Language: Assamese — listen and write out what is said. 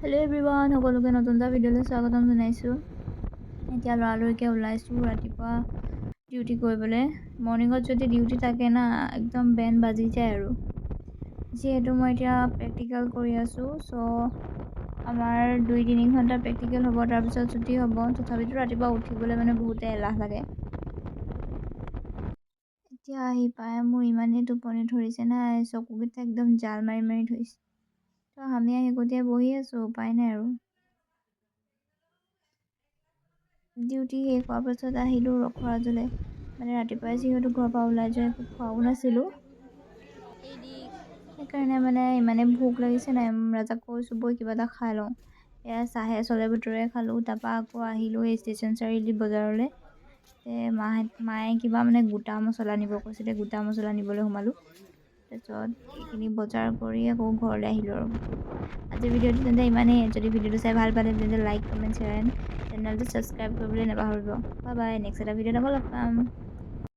হেল্ল' এভৰিৱান, সকলোকে নতুন এটা ভিডিঅ'লৈ স্বাগতম জনাইছোঁ। এতিয়া লৰালৰিকৈ ওলাইছোঁ ৰাতিপুৱা ডিউটি কৰিবলৈ। মৰ্ণিঙত যদি ডিউটি থাকে না, একদম বেন বাজি যায় আৰু। যিহেতু মই এতিয়া প্ৰেক্টিকেল কৰি আছোঁ, আমাৰ 2-3 ঘণ্টা প্ৰেক্টিকেল হ'ব, তাৰপিছত ছুটি হ'ব। তথাপিতো ৰাতিপুৱা উঠিবলৈ বহুতে এলাহ লাগে। এতিয়া আহি পাই মোৰ ইমানেই টোপনি ধৰিছে না, চকুকেইটা একদম জাল মাৰি মাৰি ধৰিছে। আমি শেহতীয়া বহি আছোঁ, উপায় নাই আৰু। ডিউটি শেষ হোৱাৰ পাছত আহিলোঁ ৰখৰাজলৈ। ৰাতিপুৱাই যিহেতু ঘৰৰ পৰা ওলাই যোৱা একো খোৱাও নাছিলোঁ, সেইকাৰণে ইমানেই ভোক লাগিছে নাই, ৰাজাক কৈছোঁ বৈ কিবা এটা খাই লওঁ। এয়া চাহে চলে বুটৰে খালোঁ। তাৰপৰা আকৌ আহিলোঁ এই ষ্টেচন চাৰিআলি বজাৰলৈ। মায়ে কিবা গোটা মছলা নিব কৈছিলে, গোটা মছলা নিবলৈ সোমালোঁ। তাৰপিছত এইখিনি বজাৰ কৰি আকৌ ঘৰলৈ আহিলোঁ আৰু। আজিৰ ভিডিঅ'টো তেন্তে ইমানেই। যদি ভিডিঅ'টো চাই ভাল পালে তেন্তে লাইক, কমেণ্ট, শ্বেয়াৰ এণ্ড চেনেলটো ছাবস্ক্ৰাইব কৰিবলৈ নাপাহৰিব। বাই বাই, নেক্সট এটা ভিডিঅ'ত আকৌ লগ পাম।